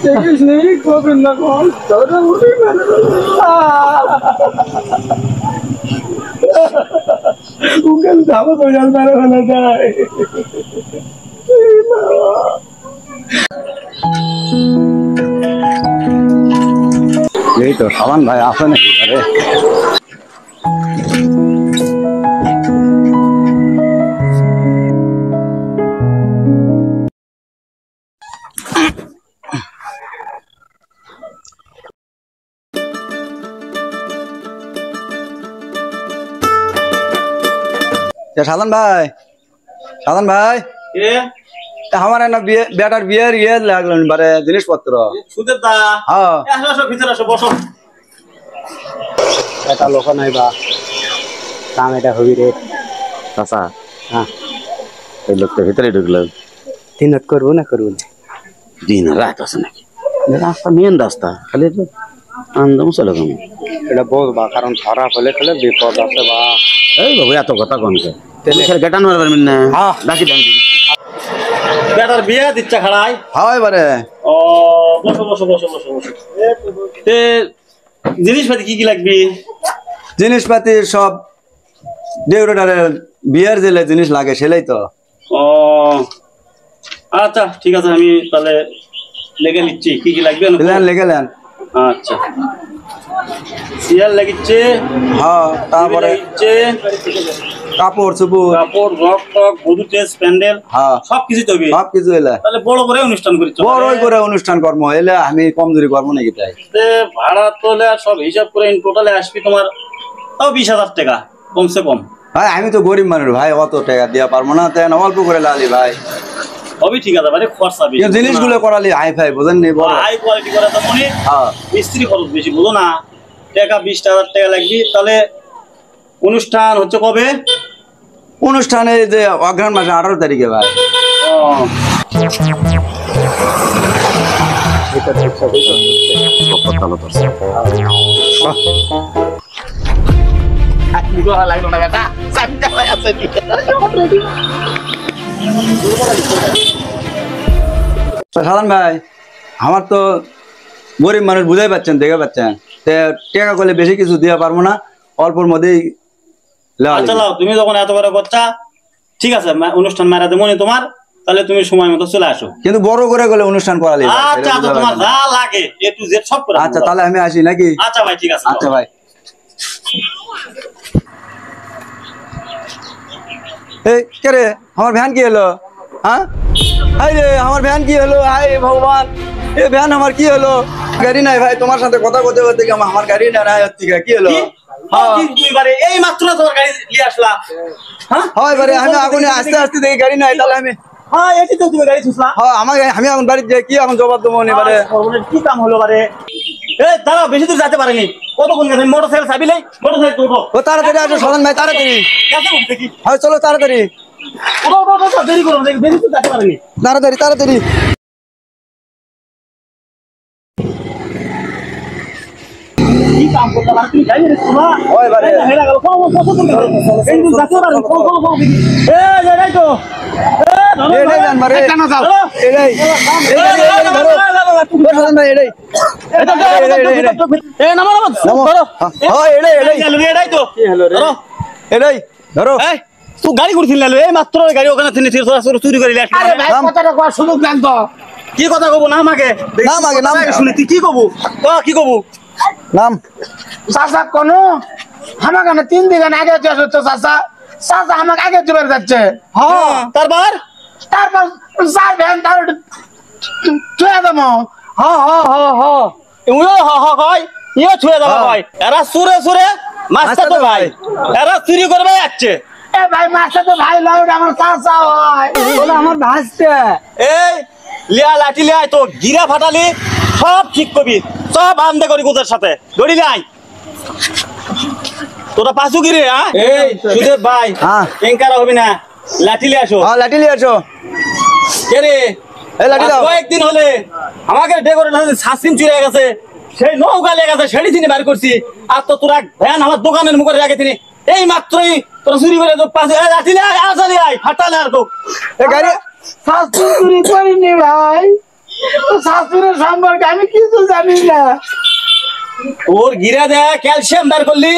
দেখিস নেই কবেন না কম তোরা উঠে মেরে উকেল যাবো তো জাল মেরে ফেলে যায় এই তো সাবান ভাই আসে নাকি আরে সাধন ভাই আমার না বেটার বিয়ের ইয়ে লাগলো বারে জিনিসপত্র এটা লোক নাই বা দাম এটা হবি রে চাচা হ্যাঁ এই লোকটা ভিতরে ঢুকলো দিন রাত করবো না দিন রাত আছে নাকি রাস্তা মেন রাস্তা খালি আন্দাম চলে গেল এটা বলবা কারণ খারাপ হলে খেলে বিপদ আছে বা এই বাবু এত কথা কমছে গেটান মারবার না ডাকি দাম বেটার বিয়ে দিচ্ছে খাড়াই হয় বারে ও বসো জিনিসপাতি কি লাগবে জিনিসপাতি সব দেউরাটারে বিয়ের জেলে জিনিস লাগে সেলাই তো ও আচ্ছা ঠিক আছে আমি তাহলে লেগে নিচ্ছি কি লাগবে লেগে নেন আচ্ছা সিয়ার লাগিচ্ছে হ্যাঁ তারপরে কাপড় রক বধূ টেস্ট প্যান্ডেল হ্যাঁ সবকিছু তবে সবকিছু এলে তাহলে বড় করে অনুষ্ঠান করছো বড় করে অনুষ্ঠান করবো এলে আমি কমজোরি করবো নাকি তাই ভাড়া তোলে সব হিসাব করে টোটালে আসবি তোমার তাও 20,000 টাকা কমসে কম ভাই আমি তো গরিব মানুষ ভাই অত টাকা দেওয়া পারবো না তাই অল্প করে লালি ভাই সবই ঠিক আছে মানে খরচা বেশি জিনিসগুলো করালি হাই ফাই বোঝেন নি বড় হাই কোয়ালিটি করে তো মনে হ্যাঁ মিস্ত্রি খরচ বেশি বুঝো না টাকা 20,000 টাকা লাগবে তাহলে অনুষ্ঠান হচ্ছে কবে অনুষ্ঠানে যে অগ্রহণ মাসে 18 তারিখে ভাই সাধারণ ভাই আমার তো গরিব মানুষ বুঝাই পাচ্ছেন দেখে পাচ্ছেন টাকা করলে বেশি কিছু দেওয়া পারবো না অল্পর মধ্যেই তুমি যখন এত বড় বাচ্চা ঠিক আছে অনুষ্ঠান মারাতে মনে তোমার তাহলে তুমি সময় মতো চলে আসো কিন্তু বড় করে গেলে অনুষ্ঠান করালে আচ্ছা তোমার যা লাগে এ টু জেড সব করে আচ্ছা তাহলে আমি আসি নাকি আচ্ছা ভাই ঠিক আছে আচ্ছা ভাই এই কে রে আমার ভ্যান কি হলো হ্যাঁ হাই রে আমার ভ্যান কি হলো হাই ভগবান এ ভ্যান আমার কি হলো গাড়ি নাই ভাই তোমার সাথে কথা বলতে বলতে আমার গাড়ি নাই কি হলো এই মাত্র তোমার গাড়ি নিয়ে আসলা হ্যাঁ হয় বারে আমি আগুনে আস্তে আস্তে দেখি গাড়ি নাই তাহলে আমি হ্যাঁ এটি তো তুমি গাড়ি ছুসলা হ্যাঁ আমি এখন বাড়িতে যাই কি এখন জবাব দেবো নি বারে কি কাম হলো বারে এই দাঁড়াও বেশি দূর যেতে পারেনি কতক্ষণ গেছে মোটরসাইকেল চাবিলে মোটরসাইকেল উঠো ও তাড়াতাড়ি আসো সাধন ভাই তাড়াতাড়ি হ্যাঁ চলো তাড়াতাড়ি দেরি করো বেশি দূর যেতে পারেনি তাড়াতাড়ি কি কাম করতে পারো তুমি যাই রে তোমরা ওই বারে হেলা গেল কোন কত দূর এই দূর যেতে পারো কোন এই যাই তো এই জান মারে কেন যাও এই ধরো সাধন ভাই এই নামো ধরো হ্যাঁ এই তো কি হলো রে ধরো এই তুই গাড়ি করছিস লালো এই মাত্র গাড়ি ওখানে থেকে চুরি করে আসলি আরে ভাই কথাটা কর সুযোগ দেন তো কি কথা কব না আমাকে নাম শুনি তুই কি কব কি কব নাম চাচা কোন আমাকে না 3 দিন আগে যাচ্ছে তো চাচা আমাকে আগে চলে যাচ্ছে হ্যাঁ তারপর স্যার ভ্যান তার ছুঁয়ে দেবো হয় ইয়ে ছুঁয়ে দেবো ভাই এরা সুরে মাস্টার তো ভাই এরা চুরি করবে যাচ্ছে এ ভাই মাস্টার তো ভাই লয় আমার চাচা হয় বলে আমার ভাসতে এই লিয়া লাঠি লিয়া তো গিরা ফাটালি সব ঠিক করবি সব আন্দে করি গোদের সাথে দড়ি লাই তোরা পাঁচু গিরে হ্যাঁ এই সুদেব ভাই কেঙ্কারা হবি না লাঠি লিয়ে আসো লাঠি লিয়ে আসো কে রে এই লাঠি দাও কয়েকদিন হলে আমাকে ডেকোরেট সাসিন চুরি হয়ে গেছে সেই নৌকা লেগে গেছে সেটি তিনি বার করছি আর তো তোরা ভ্যান আমার দোকানের মুখে রেখে তিনি এই মাত্রই তোরা চুরি করে তো পাঁচ লাঠি লিয়ে আসলি আই ফাটালে আর তো এই গাড়ি সাসিন চুরি করিনি ভাই শাশুড়ের সম্পর্কে আমি কিছু জানি না। ওর গিরা দে ক্যালসিয়াম বের করলি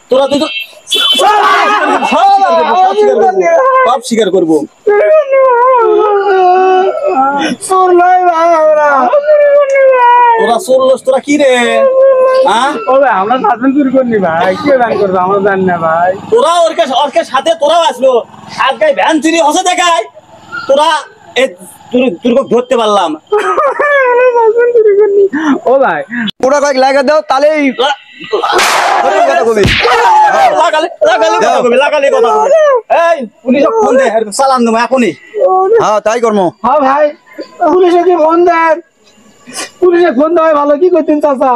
তোরা তুই তো সব স্বীকার করবো। তোরা চললস তোরা কি রে? আমরা শাসন চুরি করিনি ভাই, কে দান করবো আমরা জানি না ভাই। তোরা ওর সাথে তোরাও আসলো আজকে ভ্যান চুরি হসে দেখায় তোরা তোর ধরতে পারলাম। ও ভাই ওরা কয়েক লাগা দাও তাহলেই কথা কবি লাগালে কথা কবি। এই পুলিশ ফোন দে চালান দেবো এখনই। হ্যাঁ তাই কর্ম। হ্যাঁ ভাই পুলিশে কি ফোন দেন? পুলিশে ফোন দেওয়া ভালো। কি করতেন চাচা?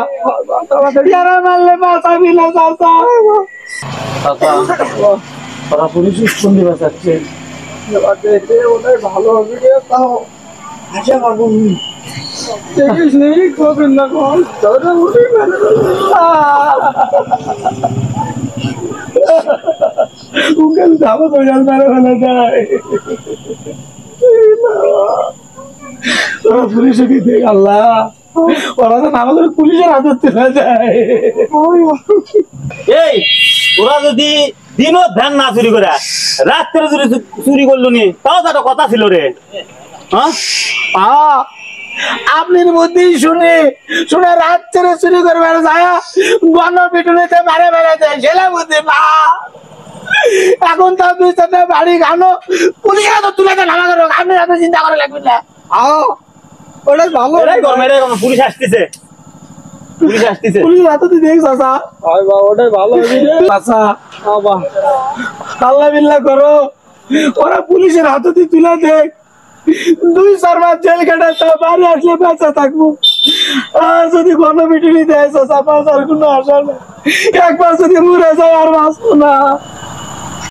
যারা মারলে বাঁচাবি না চাচা। ওরা পুলিশ ফোন দিবে চাচ্ছে ওদের ভালো হবে রে। তাও আশা পাবো দেখিস নেই কবেন না কল তোরা উঠে গেল। উকেল যাবো তো জাল মারা ফেলে যায়। ওরা পুলিশে কি দেখ আল্লাহ, ওরা তো আমাদের পুলিশের হাতে চলে যায়। এই ওরা যদি দিনও ধ্যান না চুরি করে রাত্রে যদি চুরি করলো নি তাও তো একটা কথা ছিল রে। হ্যাঁ আপনার বুদ্ধি শুনে শুনে রাত ছেড়ে চুরি করবে যায় গণপিটুনিতে মারে বেড়াতে সেটা বুদ্ধি না। এখন তো বিচারটা বাড়ি গানো পুলিশের হাতে তুলে দেন আমাকে। আপনি এত চিন্তা করে লাগবে না। ওটাই ভালো। পুলিশ আসতেছে পুলিশ আসতেছে পুলিশ হাতে তুই দেখ চাচা। ওটাই ভালো চাচা। আল্লাহ বিল্লাহ করো ওরা পুলিশের হাতে তুই তুলে দেখ। 2-4 মাস জেল কাটাতে বাড়ি আসলে বেঁচে থাকবো। আর যদি গণপিটুনি দেয় চাচা বাঁচার কোনো আশা নেই। একবার যদি মরে যায় আর বাঁচবো না।